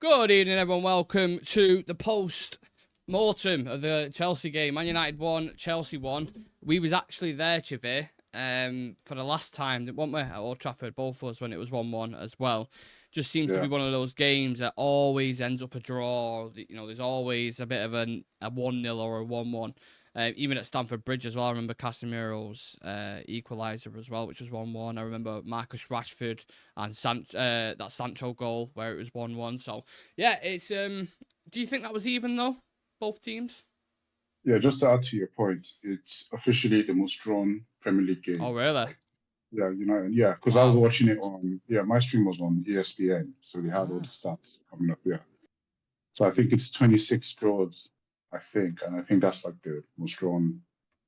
Good evening, everyone. Welcome to the post-mortem of the Chelsea game. Man United won, Chelsea won. We was actually there, Civir, for the last time, weren't we, at Old Trafford, both of us, when it was 1-1 as well. Just seems to be one of those games that always ends up a draw. You know, there's always a bit of a 1-0 or a 1-1. Even at Stamford Bridge as well, I remember Casemiro's equaliser as well, which was 1-1. I remember Marcus Rashford and that Sancho goal where it was 1-1. So, yeah, it's... do you think that was even, though? Both teams? Yeah, just to add to your point, it's officially the most drawn Premier League game. Oh, really? Yeah, yeah, because I was watching it on... Yeah, my stream was on ESPN, so they had all the stats coming up, yeah. So I think it's 26 draws, I think, and I think that's like the most drawn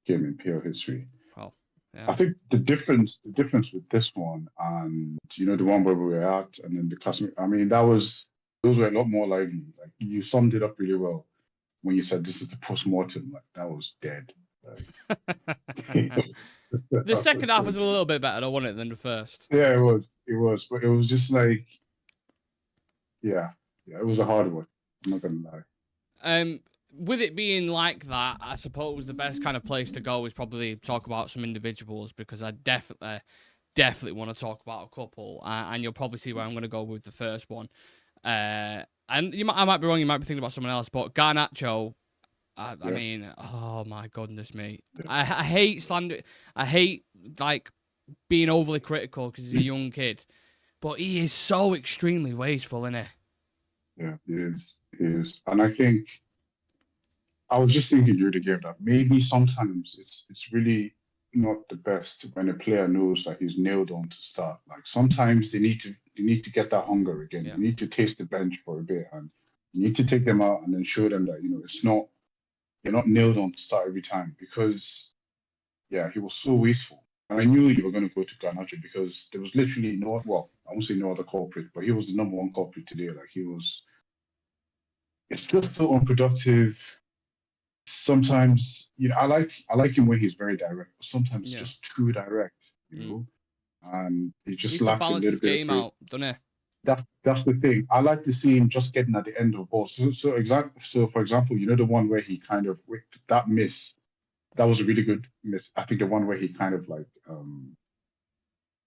game in PL history. Oh, yeah. I think the difference with this one and the one where we were at, and then the Casemiro, I mean, those were a lot more lively. Like you summed it up really well when you said this is the post-mortem. Like that was dead. The second half was a little bit better, though, wasn't it, than the first? Yeah, it was, but it was just like, yeah, it was a hard one. I'm not gonna lie. With it being like that, I suppose the best kind of place to go is probably talk about some individuals, because I definitely want to talk about a couple, and you'll probably see where I'm going to go with the first one. And I might be wrong, you might be thinking about someone else, but Garnacho, I mean, oh my goodness me. I hate slander. I hate, like, being overly critical because he's a young kid, but he is so extremely wasteful, isn't he? Yeah, he is. And I think, I was just thinking during the game that maybe sometimes it's really not the best when a player knows that he's nailed on to start. Like sometimes they need to get that hunger again. Yeah. They need to taste the bench for a bit, and you need to take them out and then show them that you're not nailed on to start every time, because he was so wasteful. And I knew you were going to go to Garnacho because there was literally I won't say no other culprit, but he was the number one culprit today. Like it's just so unproductive. Sometimes, I like him when he's very direct, but sometimes it's just too direct, and he just lacks a little bit game of out, doesn't it? That's the thing. I like to see him just getting at the end of balls. So for example, the one where he kind of with that miss, that was a really good miss. I think the one where he kind of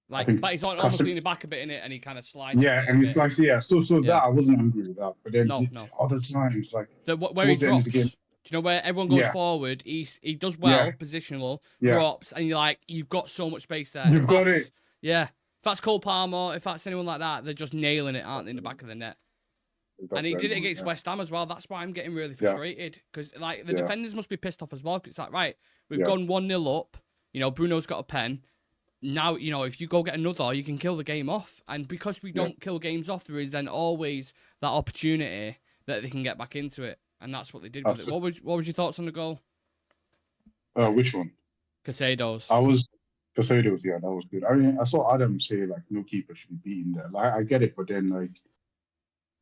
but he's almost leaning back a bit in it, and he kind of slides. Yeah, and he slides. Yeah, so that I wasn't angry with that, but then other times like where he drops. Do you know where everyone goes forward? He does well, positional, drops, and you've got so much space there. You've got it. Yeah. If that's Cole Palmer, if that's anyone like that, they're just nailing it, aren't they, in the back of the net? And he did it against West Ham as well. That's why I'm getting really frustrated, because the defenders must be pissed off as well. Because it's like, right, we've gone 1-0 up. Bruno's got a pen. Now, if you go get another, you can kill the game off. And because we don't kill games off, there is then always that opportunity that they can get back into it. And that's what they did with it. What was your thoughts on the goal? Which one? Casado's. Casado's, yeah, that was good. I mean, I saw Adam say like no keeper should be beaten there. Like I get it, but then like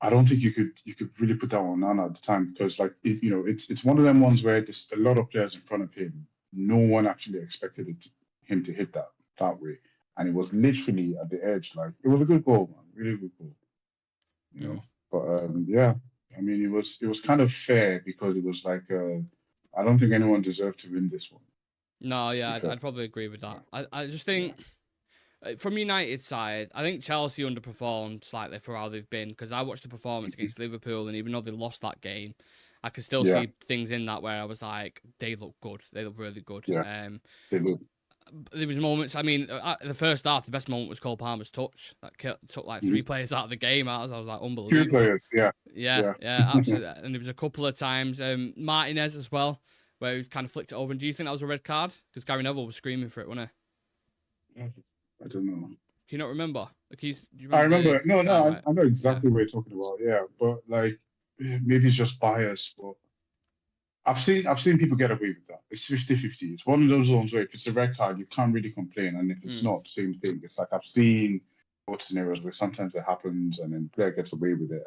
I don't think you could really put that on Nana at the time, because like it's one of them ones where there's a lot of players in front of him. No one actually expected him to hit that way, and it was literally at the edge. Like it was a good goal, man, really good goal. But I mean, it was kind of fair, because it was like I don't think anyone deserved to win this one. No, yeah, I'd probably agree with that. I just think from United's side, I think Chelsea underperformed slightly for how they've been, because I watched the performance against Liverpool, and even though they lost that game, I could still see things in that where I was like, they look good. They look really good. Yeah, they look. There was moments. I mean, the first half, the best moment was Cole Palmer's touch that took like 3 players out of the game. I was like, unbelievable. 2 players, yeah, absolutely. And there was a couple of times, Martinez as well, where he was kind of flicked it over. And do you think that was a red card? Because Gary Neville was screaming for it, wasn't he? I don't know. Can you not remember? I remember. Right. I know exactly what you're talking about. Yeah, but like maybe it's just bias, but I've seen people get away with that. It's 50-50. It's one of those ones where if it's a red card, you can't really complain, and if it's not, same thing. It's like I've seen both scenarios where sometimes it happens and then the player gets away with it.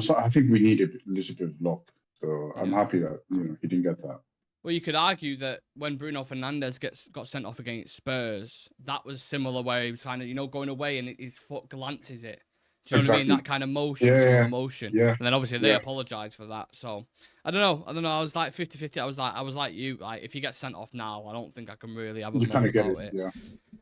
So I think we needed a little bit of luck. So I'm happy that he didn't get that. Well, you could argue that when Bruno Fernandes got sent off against Spurs, that was similar, where he was kind of going away and his foot glances it. Do you know what I mean? exactly. That kind of motion, Yeah, slow yeah, motion. yeah, And then obviously they yeah. apologised for that. So I don't know. I was like 50-50. I was like you. Like if you get sent off now, I don't think I can really have a You kind moan of get it. about it. Yeah.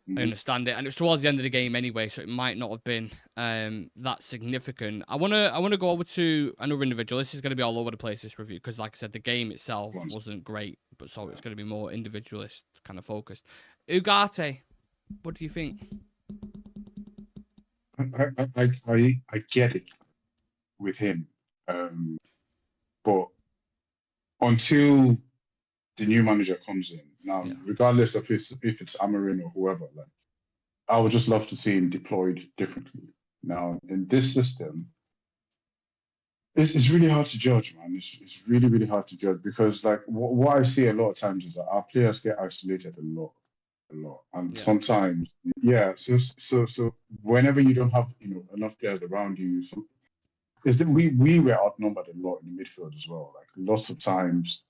I Hmm. understand it, and it's towards the end of the game anyway, so it might not have been that significant. I wanna go over to another individual. This is going to be all over the place, this review, because like I said, the game itself wasn't great, but so it's going to be more individualist kind of focused. Ugarte, what do you think? I get it with him, but until the new manager comes in now, Yeah, regardless of if it's Amarin or whoever, like I would just love to see him deployed differently. Now in this system, it's really hard to judge, man. It's really really hard to judge because like what I see a lot of times is that our players get isolated a lot, and yeah, sometimes yeah. So whenever you don't have enough players around you, so because we were outnumbered a lot in the midfield as well. Like lots of times,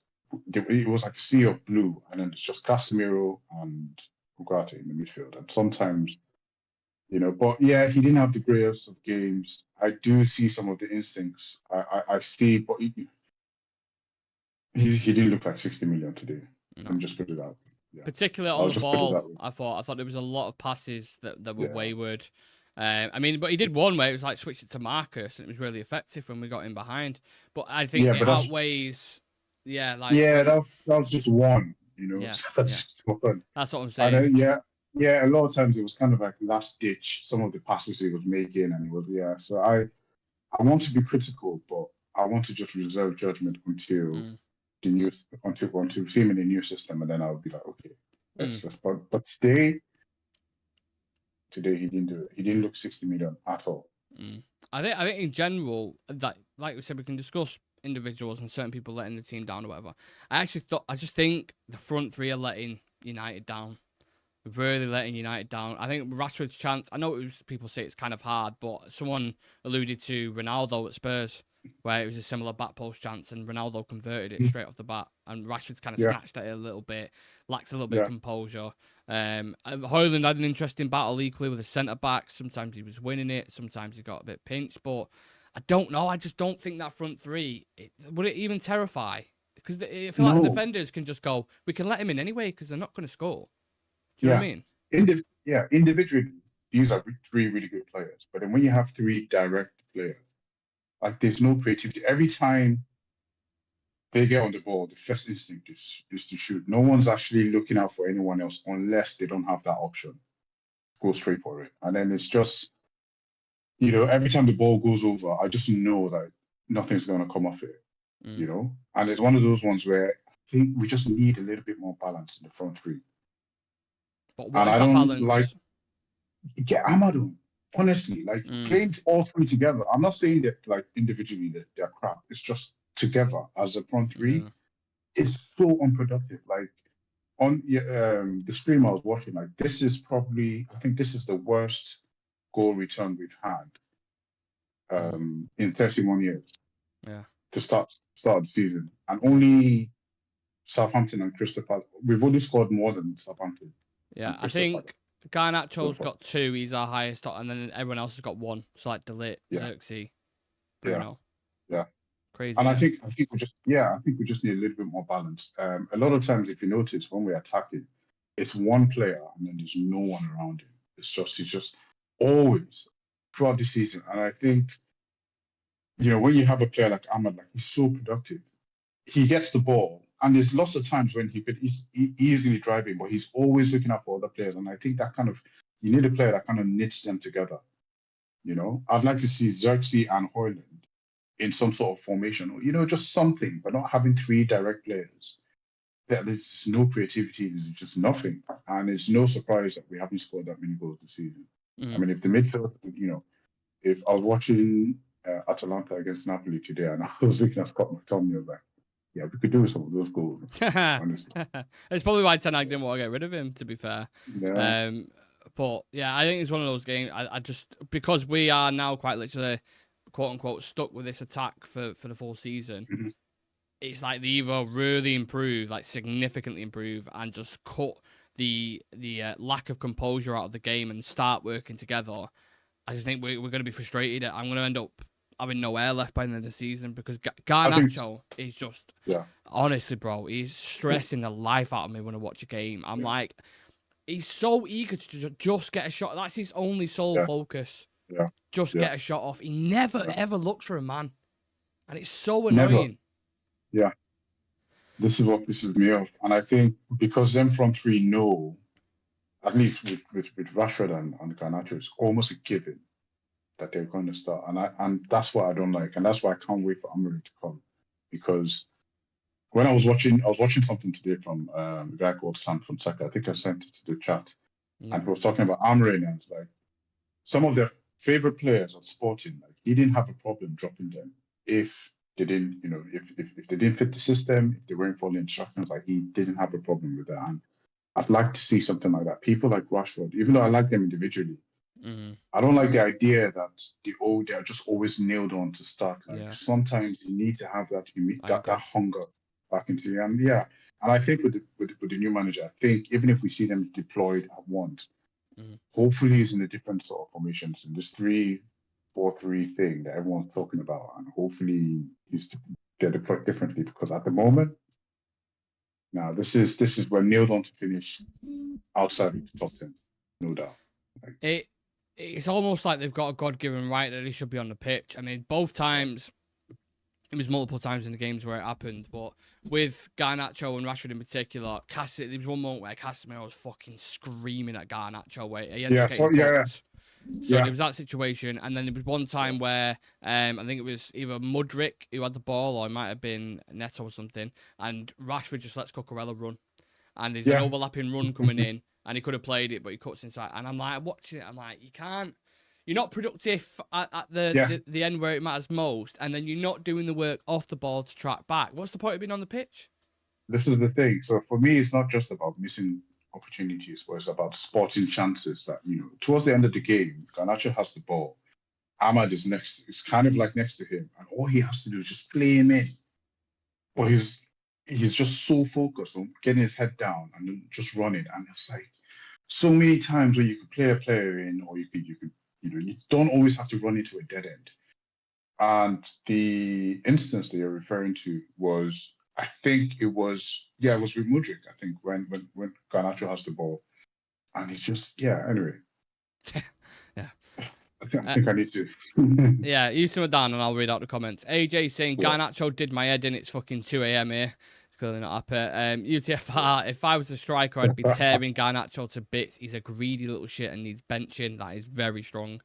it was like a sea of blue, and then it's just Casemiro and Ugarte in the midfield. And sometimes, but yeah, he didn't have the greatest of games. I do see some of the instincts. I see, but he didn't look like 60 million today. Let me no. just put it out. Yeah, Particularly on I'll the just put it ball, that way. I thought there was a lot of passes that were Yeah, wayward. I mean, but he did one where it was like switched it to Marcus, and it was really effective when we got in behind. But I think yeah, it but outweighs, yeah, like yeah, when, that was just one. yeah, yeah, That's just one. that's what I'm And saying. yeah, a lot of times it was kind of like last ditch. Some of the passes he was making, and it was yeah. So I want to be critical, but I want to just reserve judgment until Mm, the new until we see him in the new system, and then I'll be like, okay, mm, let's. But today he didn't do it. He didn't look 60 million at all. mm. I think in general that, like we said, we can discuss individuals and certain people letting the team down or whatever. I just think the front three are letting United down. Really letting United down. I think Rashford's chance. I know people say it's kind of hard, but someone alluded to Ronaldo at Spurs, where it was a similar back post chance, and Ronaldo converted it Mm. straight off the bat, and Rashford's kind of Yeah, snatched at it a little bit, lacks a little bit of yeah. composure. Højlund had an interesting battle equally with the centre back. Sometimes he was winning it, sometimes he got a bit pinched, but I don't know. I just don't think that front three would it even terrify, because I feel like the No, defenders can just go, we can let him in anyway because they're not going to score. Do you know what yeah. I mean? Individually, these are three really good players. But then when you have three direct players, like there's no creativity. Every time they get on the ball, the first instinct is to shoot. No one's actually looking out for anyone else unless they don't have that option. Go straight for it. And then it's just, every time the ball goes over, I just know that nothing's going to come off it. Mm. And it's one of those ones where I think we just need a little bit more balance in the front three. But what And is I that don't like, balance? get Amadou. Honestly, like Mm. playing all three together. I'm not saying that like individually that they're crap. It's just together as a front three. Yeah. It's so unproductive. Like on the stream I was watching, like I think this is the worst goal return we've had Mm. in 31 years Yeah. to start the season, and only Southampton and Crystal Palace. We've only scored more than Southampton Yeah. and I Crystal Palace think so Garnacho's far. got two. He's our highest, and then everyone else has got one. So like Delit, Yeah, Xerxes, yeah, Bruno. yeah. Crazy, And yeah. I think we just need a little bit more balance. A lot of times, if you notice, when we're attacking, it's one player and then there's no one around him. He's just always throughout the season. And I think, when you have a player like Ahmad, like he's so productive, he gets the ball, and there's lots of times when he could easily drive in, but he's always looking out for other players. And I think that you need a player that kind of knits them together. I'd like to see Xerxes and Højlund in some sort of formation, or just something, but not having three direct players. There's no creativity. There's just nothing, and it's no surprise that we haven't scored that many goals this season. I Mm. mean, if the midfield, if I was watching Atalanta against Napoli today, and I was looking at Scott McTominay, I was like, yeah, we could do some of those goals, honestly. It's probably why Ten Hag didn't want to get rid of him, to be fair. Yeah, But yeah, I think it's one of those games. I just, because we are now quite literally, quote unquote, stuck with this attack for the full season. mhm. It's like they either really improve, like significantly improve, and just cut the lack of composure out of the game and start working together, I just think we're going to be frustrated. I'm going to end up having no air left by the end of the season because I think, Garnacho is just, yeah, honestly, bro, he's stressing the life out of me when I watch a game. I'm yeah, like, he's so eager to just get a shot. That's his only sole yeah, focus. yeah, Just yeah, get a shot off. He never, yeah. ever looks for a man. And it's so Never. annoying. Yeah. This is what pisses me off. And I think because them front three know, at least with Rashford and Garnacho, it's almost a given that they're going to start. And that's what I don't like. And that's why I can't wait for Amorim to come. Because when I was watching something today from a guy called Sam Fonseca. I think I sent it to the chat. And he was talking about Amorim, and it's like some of their favorite players at Sporting, like he didn't have a problem dropping them if they didn't, if they didn't fit the system, if they weren't following instructions, like he didn't have a problem with that. And I'd like to see something like that. People like Rashford, even though I like them individually, I don't like the idea that they're just always nailed on to start. Like sometimes you need to have that that hunger back into you. And yeah, and I think with the new manager, I think even if we see them deployed at once, hopefully he's in a different sort of formations in this 3-4-3 thing that everyone's talking about, and hopefully they're deployed differently because at the moment, now this is we're nailed on to finish outside of the top 10, no doubt. It's almost like they've got a God-given right that he should be on the pitch. I mean, both times, it was multiple times in the games where it happened, but with Garnacho and Rashford in particular, there was one moment where Casemiro was fucking screaming at Garnacho where he ended up getting booked. So there was that situation, and then there was one time where I think it was either Mudryk who had the ball, or it might have been Neto or something, and Rashford just lets Cucurella run, and there's an overlapping run coming in, and he could have played it, but he cuts inside, and I'm like watching it, I'm like, you're not productive at the end where it matters most, and then you're not doing the work off the ball to track back. What's the point of being on the pitch? This is the thing. So for me, it's not just about missing opportunities, but it's about spotting chances that, towards the end of the game, Garnacho has the ball. Ahmad is kind of like next to him, and all he has to do is just play him in. But he's just so focused on getting his head down and then just running. And it's like so many times where you could play a player in, or you don't always have to run into a dead end. And the instance that you're referring to was, I think it was with Mudryk, I think, when Garnacho has the ball. And he's just, anyway. Yeah. I think I need to. Yeah, you simmer down and I'll read out the comments. AJ saying, Garnacho did my head in, it's fucking 2 a.m. here. Clearly not happy. UTFR, if I was a striker, I'd be tearing Garnacho to bits. He's a greedy little shit and needs benching. That is very strong.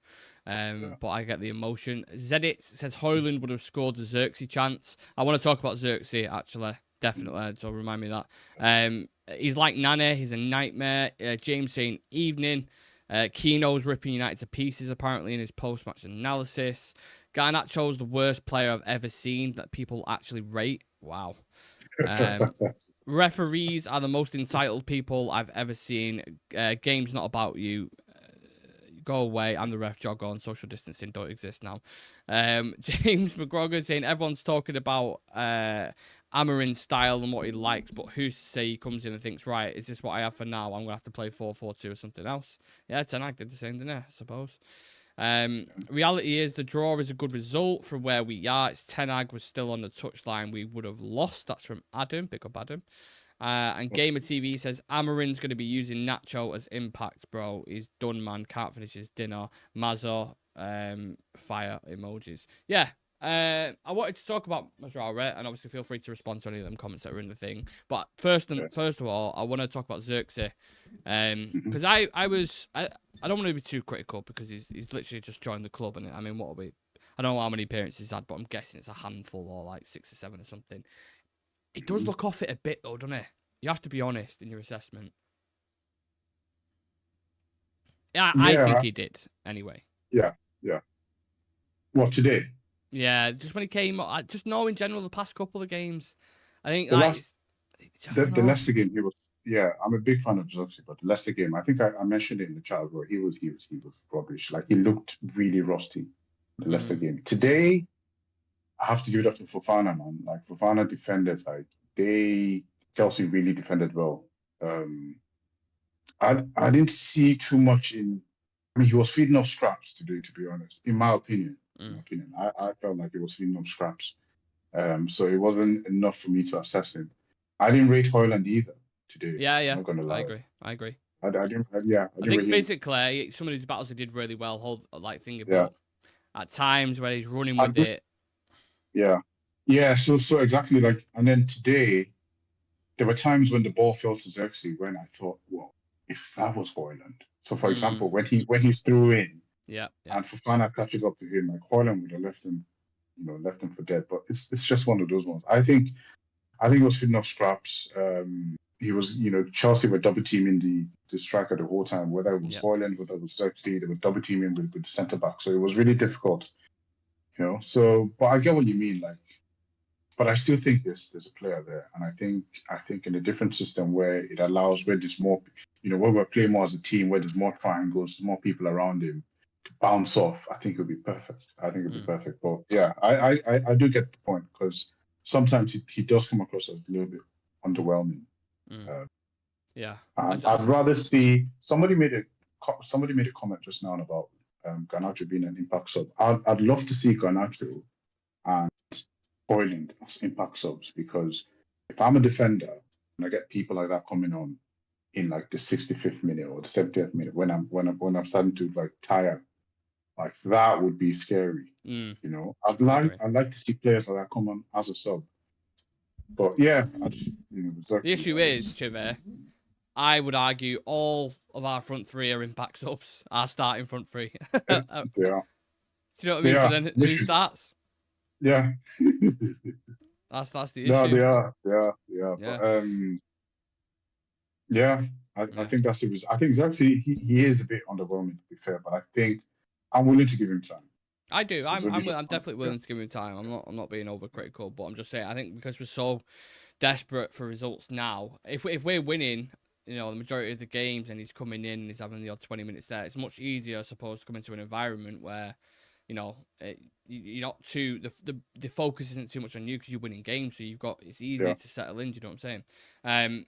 But I get the emotion. Zedit says Højlund would have scored the Xerxes chance. I want to talk about Xerxes, actually. Definitely. So remind me of that. He's like Nane. He's a nightmare. James saying, evening. Keno's ripping United to pieces, apparently, in his post-match analysis. Garnacho's the worst player I've ever seen that people actually rate. Wow. Referees are the most entitled people I've ever seen. Game's not about you. Go away. I'm the ref. Jog on. Social distancing don't exist now. James McGrogan saying everyone's talking about Amorim's style and what he likes, but who's to say he comes in and thinks, right, is this what I have for now? I'm going to have to play 4-4-2 or something else. Yeah, Ten Hag did the same, didn't he? I suppose. Reality is the draw is a good result from where we are. It's Ten Hag was still on the touchline, we would have lost. That's from Adam. Big up Adam. And Gamer TV says Amorim's going to be using Nacho as impact, bro. He's done, man. Can't finish his dinner. Mazo, fire emojis. Yeah. I wanted to talk about Mazraoui, and obviously feel free to respond to any of them comments that are in the thing. But first of all, I want to talk about Xerxes, because I don't want to be too critical because he's literally just joined the club, and I mean, what are we? I don't know how many appearances he's had, but I'm guessing it's a handful or like 6 or 7 or something. It does look off it a bit though, doesn't it? You have to be honest in your assessment. Yeah, I think he did anyway. Yeah. What, today? Yeah, just when he came, just know in general the past couple of games. I think the Leicester game, he was. Yeah, I'm a big fan of Xerxes, but the Leicester game, I think I mentioned it in the chat where he was rubbish. Like he looked really rusty. The Leicester game today, I have to give it up to Fofana, man. Like Fofana defended, like Chelsea really defended well. I didn't see too much in I mean, he was feeding off scraps today, to be honest. In my opinion, Mm. I felt like he was feeding off scraps. So it wasn't enough for me to assess him. I didn't rate Hoyland either today. Yeah, I'm yeah. not gonna I lie. agree. I agree. I didn't. Yeah, I I didn't think rate him. physically, some of his battles he did really well, hold like thingy, Yeah. but at times where he's running I with just, it. yeah, yeah. So exactly like, and then today there were times when the ball fell to Xerxes when I thought, well, if that was Hoyland. So for example, when he's threw in, Yeah, yeah. and Fofana catches up to him, like Hoyland would have left him for dead. But it's just one of those ones. I think it was feeding off scraps. He was, Chelsea were double teaming the striker the whole time, whether it was Hoyland, whether it was Xerxes, they were double teaming with the centre back. So it was really difficult, So, but I get what you mean, like, but I still think there's a player there, and I think in a different system where it allows where there's more, where we're playing more as a team, where there's more triangles, more people around him to bounce off. I think it would be perfect. I think it'd be perfect. But yeah, I do get the point because sometimes he does come across as a little bit underwhelming. Yeah, I'd rather see somebody made a comment just now about Garnacho being an impact sub. I'd love to see Garnacho and Hoyland as impact subs because if I'm a defender and I get people like that coming on in like the 65th minute or the 70th minute when I'm starting to like tire, like that would be scary. I'd like to see players like that come on as a sub. But yeah, the issue is, Civir, I would argue all of our front three are impact subs, our starting front three. Yeah. Do you know what I mean? So then who starts? Yeah. That's the issue. No, they are. Yeah. But, yeah. I think that's it. I think actually he is a bit underwhelming to be fair, but I think I'm willing to give him time. I do. I'm definitely willing to give him time. I'm not being overcritical, but I'm just saying I think because we're so desperate for results now, if we're winning, the majority of the games and he's coming in and he's having the odd 20 minutes there, it's much easier, I suppose, to come into an environment where, you're not too the focus isn't too much on you because you're winning games, so it's easy to settle in. Do you know what I'm saying?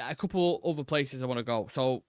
A couple other places I want to go. So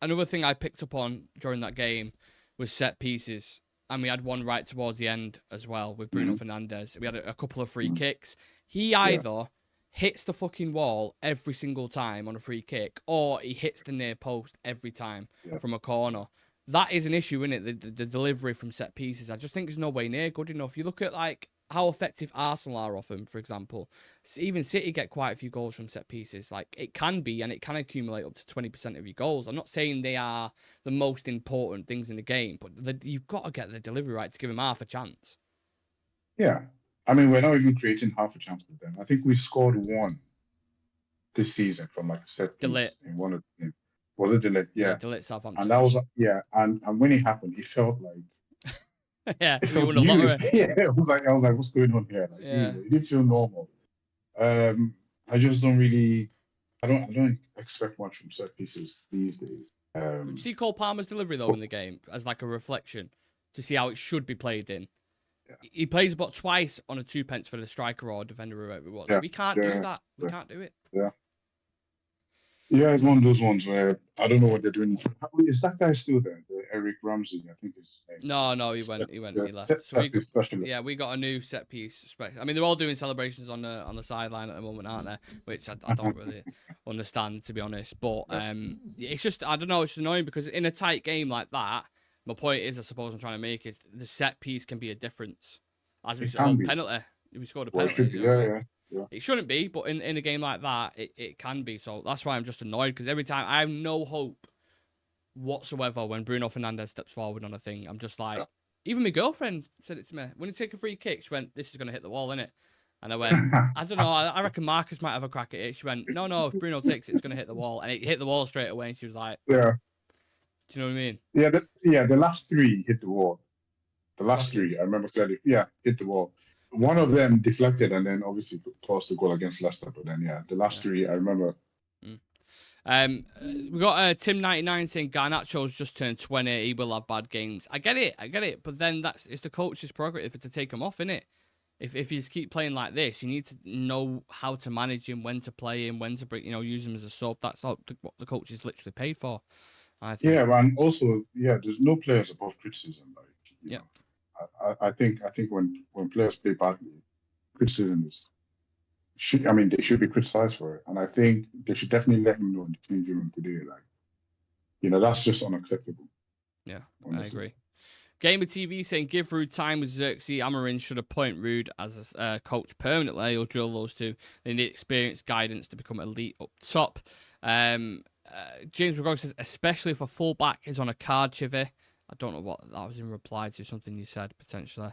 another thing I picked up on during that game was set pieces. And we had one right towards the end as well with Bruno Fernandes. We had a couple of free kicks. He either hits the fucking wall every single time on a free kick, or he hits the near post every time from a corner. That is an issue, isn't it? The delivery from set pieces. I just think it's no way near good enough. You look at like how effective Arsenal are off them, for example. Even City get quite a few goals from set pieces. Like it can be, and it can accumulate up to 20% of your goals. I'm not saying they are the most important things in the game, but you've got to get the delivery right to give them half a chance. Yeah, I mean we're not even creating half a chance with them. I think we scored one this season from like a set piece in one of the games. Was it Delit? Yeah, Delit Southampton. And that was and when it happened, it felt like. Yeah, it felt new. Yeah, I was like, what's going on here? Like, it didn't feel normal. I just don't really, I don't expect much from set pieces these days. Did you see Cole Palmer's delivery though in the game as like a reflection to see how it should be played in? Yeah. He plays about twice on a 2 pence for the striker or defender or whoever it was. Yeah. We can't do that. We can't do it. Yeah. Yeah, it's one of those ones where I don't know what they're doing. Is that guy still there? Eric Ramsey, I think his name. No, he went. He left. So we got a new set piece. I mean, they're all doing celebrations on the sideline at the moment, aren't they? Which I don't really understand, to be honest. But it's just, I don't know, it's annoying because in a tight game like that, my point is, I suppose I'm trying to make is the set piece can be a difference. As we saw, penalty. We scored a penalty. Yeah. It shouldn't be, but in a game like that, it can be. So that's why I'm just annoyed because every time I have no hope whatsoever when Bruno Fernandes steps forward on a thing. I'm just like, even my girlfriend said it to me. When he take a free kick, she went, "This is going to hit the wall, innit?" And I went, I don't know, I reckon Marcus might have a crack at it. She went, no, if Bruno takes it, it's going to hit the wall. And it hit the wall straight away. And she was like, yeah. Do you know what I mean? Yeah, the last three hit the wall. The last three, I remember clearly. Yeah, hit the wall. One of them deflected and then obviously caused the goal against Leicester. But then, the last three, I remember. We got Tim99 saying Garnacho's just turned 20. He will have bad games. I get it. But then it's the coach's prerogative to take him off, innit? If you just keep playing like this, you need to know how to manage him, when to play him, when to bring, use him as a sub. That's what the coach is literally paid for. I think. Yeah, and also, there's no players above criticism. Like, Yeah. I think when players play badly, criticism is should I mean they should be criticized for it, and I think they should definitely let him know in the changing room today. Like, that's just unacceptable. Yeah, Honestly. I agree. Gamer TV saying, give Rude time with Xerxes. Amarin should appoint Rude as a coach permanently. He'll drill those two. They need experience, guidance to become elite up top. James McGregor says, especially if a fullback is on a card, Chivy. I don't know what that was in reply to something you said potentially.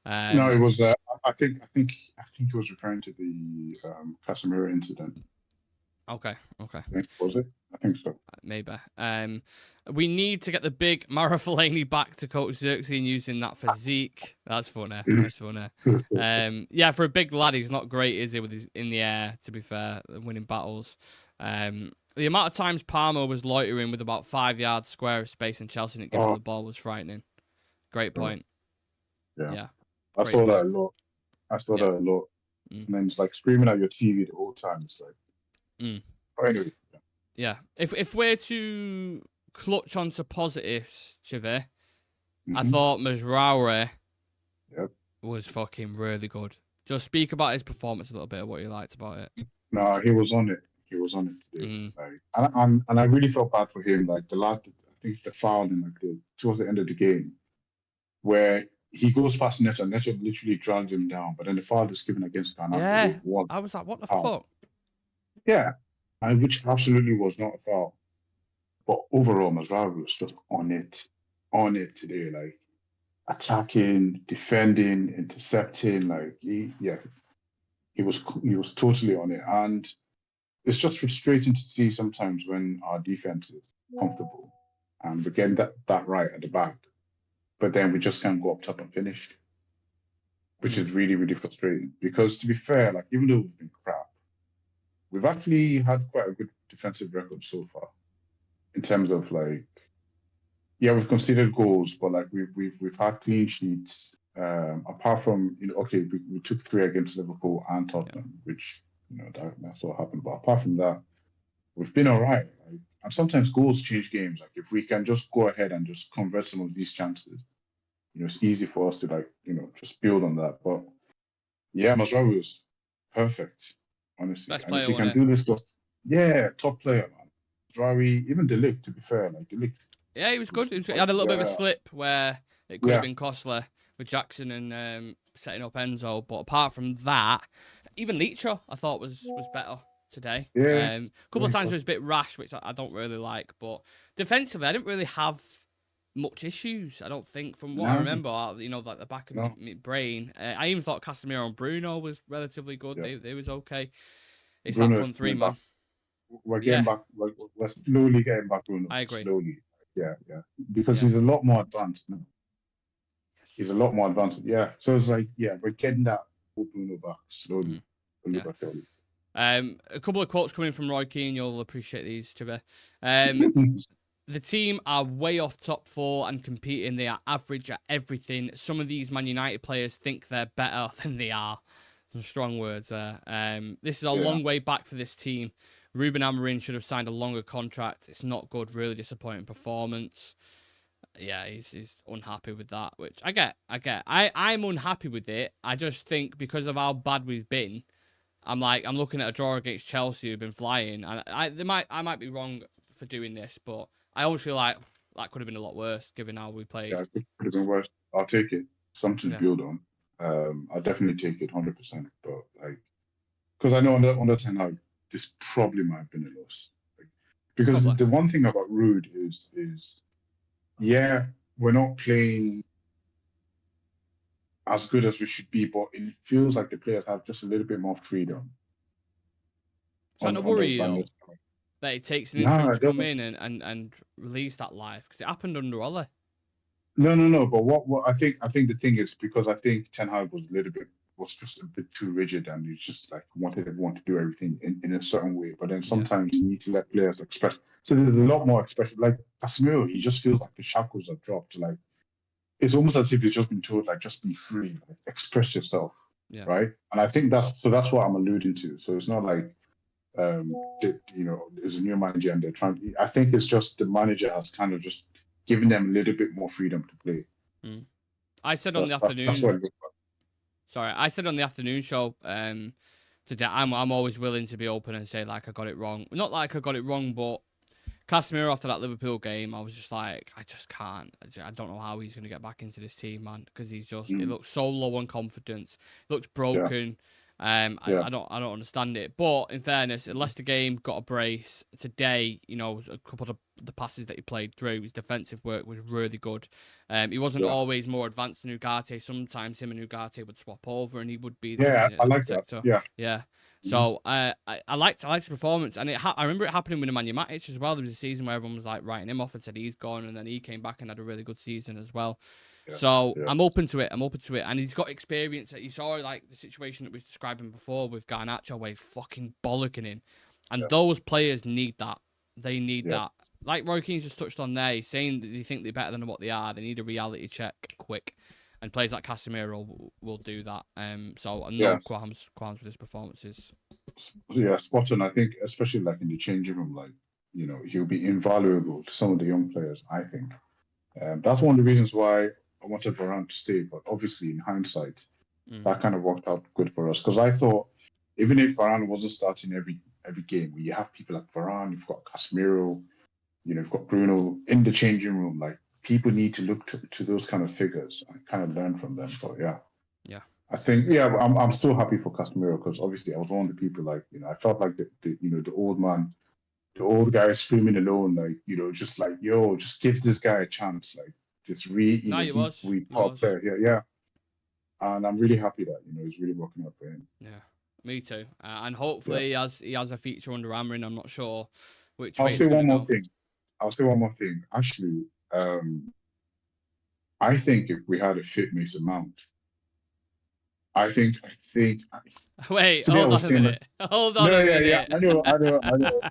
No, it was. I think he was referring to the Casemiro incident. Okay. Was it? I think so. Maybe. We need to get the big Mara Fellaini back to coach Xerxes and using that physique. That's funny. That's funny. Yeah, for a big lad, he's not great, is he, with his in the air, to be fair, winning battles. The amount of times Palmer was loitering with about 5 yards square of space and Chelsea didn't give him the ball was frightening. Great point. Yeah. I saw that a lot. And then it's like screaming at your TV the whole time. It's like, anyway. Yeah. If we're to clutch onto positives, Chivy, I thought Mazraoui was fucking really good. Just speak about his performance a little bit, what you liked about it. No, he was on it. He was on it today. Like, and I really felt bad for him. Like the last, I think the foul in towards the end of the game, where he goes past Neto and Neto literally drags him down, but then the foul is given against Ghana. Yeah, I was like, what the fuck? Yeah, and which absolutely was not a foul. But overall, Mazraoui was just on it today. Like attacking, defending, intercepting. Like he was totally on it, and it's just frustrating to see sometimes when our defense is comfortable and we're getting that right at the back, but then we just can't go up top and finish, which is really, really frustrating. Because to be fair, like even though we've been crap, we've actually had quite a good defensive record so far in terms of like, we've conceded goals, but like we've had clean sheets. Apart from we took 3 against Liverpool and Tottenham, which that's what happened. But apart from that, we've been all right. Like, and sometimes goals change games. Like if we can just go ahead and just convert some of these chances, it's easy for us to just build on that. But yeah, Mazraoui was perfect, honestly. Best and player, if he can do this, top player, man. Mazraoui, even De Ligt, to be fair, like De Ligt. Yeah, he was good. He had a little bit of a slip where it could have been costly with Jackson and setting up Enzo. But apart from that, even Leacher I thought was better today. Yeah. A couple of times it was a bit rash, which I don't really like. But defensively, I didn't really have much issues, I don't think, from what I remember. Like the back of my brain. I even thought Casemiro and Bruno was relatively good. Yeah. They was okay. It's Bruno that front three, man. We're getting back. We're slowly getting back. Bruno. I agree. Slowly. Yeah. Because he's a lot more advanced now. He's a lot more advanced. Yeah. So it's like, we're getting that Bruno back slowly. A couple of quotes coming from Roy Keane. You'll appreciate these, Trevor. The team are way off top 4 and competing. They are average at everything. Some of these Man United players think they're better than they are. Some strong words there. This is a long way back for this team. Ruben Amorim should have signed a longer contract. It's not good. Really disappointing performance. Yeah, he's unhappy with that, which I get. I'm unhappy with it. I just think because of how bad we've been, I'm looking at a draw against Chelsea who've been flying, and I might be wrong for doing this, but I always feel like that could have been a lot worse given how we played. Yeah, it could have been worse. I'll take it. Something to build on. I'll definitely take it 100%. But because I know under 10 Hag, this probably might have been a loss. Because the one thing about Rude is we're not playing as good as we should be, but it feels like the players have just a little bit more freedom. Is that not worry you that it takes an interim to come in and release that life? Because it happened under Ole. No. But what I think the thing is, because I think Ten Hag was just a bit too rigid, and he just wanted everyone to do everything in a certain way. But then sometimes you need to let players express. So there's a lot more expression. Like Casemiro, he just feels like the shackles are dropped. Like it's almost as if he's just been told, just be free, express yourself, right? And I think that's what I'm alluding to. So it's not like there's a new manager and they're trying. I think it's just the manager has kind of just given them a little bit more freedom to play. I said on the That's what afternoon. it looks like. Sorry, I said on the afternoon show today. I'm always willing to be open and say like I got it wrong. Not like I got it wrong, but Casemiro after that Liverpool game, I was just like, I just can't. I don't know how he's going to get back into this team, man, because he's just it looks so low on confidence. It looks broken. I don't understand it. But in fairness, the Leicester game got a brace today. You know, a couple of the passes that he played through, his defensive work was really good. He wasn't always more advanced than Ugarte. Sometimes him and Ugarte would swap over, and he would be I like protector. that. Yeah. So I liked the performance, and I remember it happening with Nemanja Matic as well. There was a season where everyone was like writing him off and said he's gone, and then he came back and had a really good season as well. So I'm open to it. And he's got experience. You saw like the situation that we was describing before with Garnacho, where he's fucking bollocking him, and those players need that. They need that. Like Roy Keane's just touched on there, he's saying that they think they're better than what they are. They need a reality check quick. And players like Casemiro will do that. So no qualms with his performances. Yeah, spot on. I think, especially like in the changing room, like he'll be invaluable to some of the young players. I think, that's one of the reasons why I wanted Varane to stay. But obviously, in hindsight, that kind of worked out good for us because I thought even if Varane wasn't starting every game, where you have people like Varane, you've got Casemiro, you've got Bruno in the changing room, like. People need to look to those kind of figures and kind of learn from them. But I think I'm still happy for Casemiro because obviously I was one of the people like I felt like the old man, the old guy screaming alone, like just like just give this guy a chance, like just we top player, and I'm really happy that he's really working out for him. Yeah, me too, and hopefully he has a feature under Amarin. I'm not sure which. I'll say one more thing. Actually. I think if we had a fit Mason Mount, I think. Wait, hold on a minute. Hold on a minute. I know.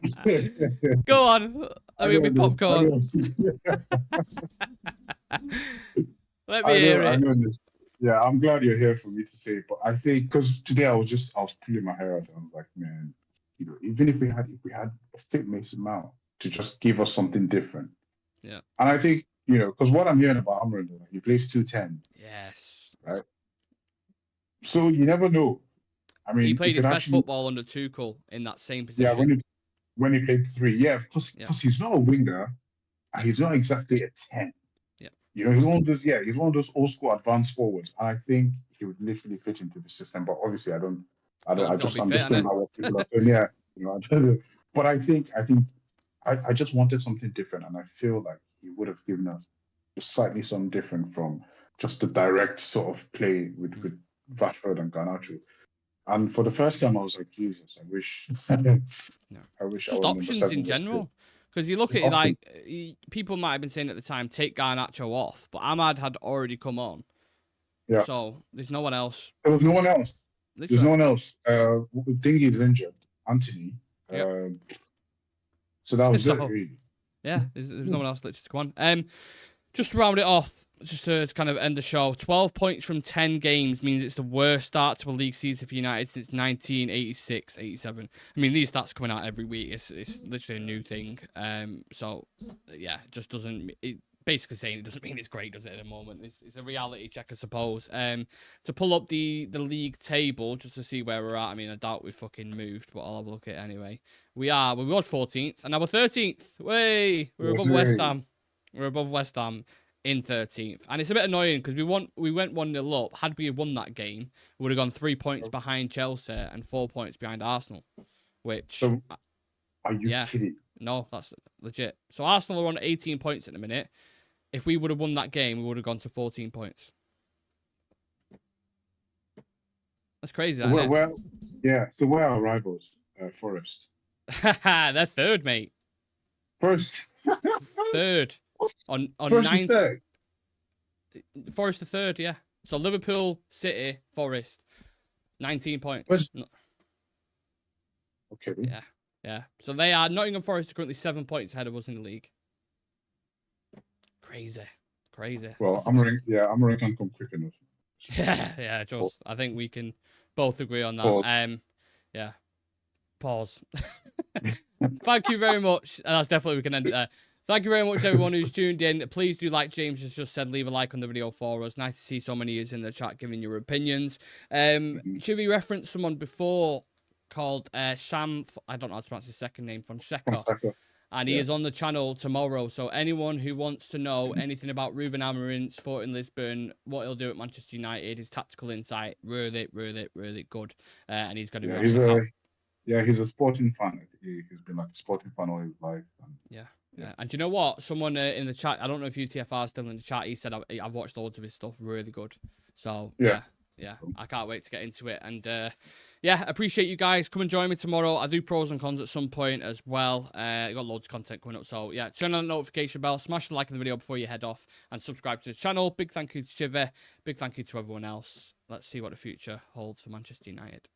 Go on. Let me popcorn. Let me hear it. Yeah, I'm glad you're here for me to say. But I think because today I was pulling my hair out. I was like, man, even if we had a fit Mason Mount to just give us something different. Yeah. And I think, because what I'm hearing about Amarin, he plays 210. Yes. Right. So you never know. I mean, he played his best football under Tuchel in that same position. Yeah, when he played 3. Yeah, because he's not a winger and he's not exactly a 10. Yeah. He's one of those old school advanced forwards. And I think he would literally fit into the system. But obviously I'm just going by what people are saying. Yeah. But I think I just wanted something different, and I feel like he would have given us slightly something different from just the direct sort of play with Rashford and Garnacho. And for the first time, I was like, Jesus, I wish. I wish. Just options in general, because you look at it like people might have been saying at the time, take Garnacho off, but Ahmad had already come on. Yeah. So there's no one else. There was no one else. Literally. There's no one else. Dingy is injured. Anthony. Yep. So that was it, really. Yeah, there's no one else literally to come on. Just to round it off, just to kind of end the show, 12 points from 10 games means it's the worst start to a league season for United since 1986-87. I mean, these stats coming out every week. It's literally a new thing. So, yeah, it just doesn't... Basically saying it doesn't mean it's great, does it, at the moment? It's a reality check, I suppose. To pull up the league table, just to see where we're at. I mean, I doubt we've fucking moved, but I'll have a look at it anyway. We was 14th, and now we're 13th. Way! We're above West Ham. We're above West Ham in 13th. And it's a bit annoying, because we went 1-0 up. Had we won that game, we would have gone 3 points behind Chelsea and 4 points behind Arsenal. Which... So, are you kidding? No, that's legit. So Arsenal are on 18 points at the minute. If we would have won that game, we would have gone to 14 points. That's crazy, isn't it? Well, yeah. So where are our rivals? Forest. They're third, mate. First. Third. On Forest 9th. Is third. Forest are third, yeah. So Liverpool, City, Forest, 19 points. Okay. Yeah. So they are Nottingham Forest are currently 7 points ahead of us in the league. Crazy. Well, Amarin can come quick enough. Yeah, just I think we can both agree on that. Yeah. Pause. Thank you very much. And that's definitely, we can end it there. Thank you very much, everyone who's tuned in. Please do, like James has just said, leave a like on the video for us. Nice to see so many of you in the chat giving your opinions. Civir referenced someone before called Sam, I don't know how to pronounce his second name, from Sheka. And he is on the channel tomorrow. So anyone who wants to know anything about Ruben Amorim, Sporting Lisbon, what he'll do at Manchester United, his tactical insight, really, really, really good. And he's going to be on he's a sporting fan. He's been like a sporting fan all his life. Yeah. And do you know what? Someone in the chat, I don't know if UTFR is still in the chat, he said, I've watched loads of his stuff, really good. So, yeah, I can't wait to get into it. And, appreciate you guys. Come and join me tomorrow. I do pros and cons at some point as well. I got loads of content coming up. So, yeah, turn on the notification bell, smash the like on the video before you head off, and subscribe to the channel. Big thank you to Civir. Big thank you to everyone else. Let's see what the future holds for Manchester United.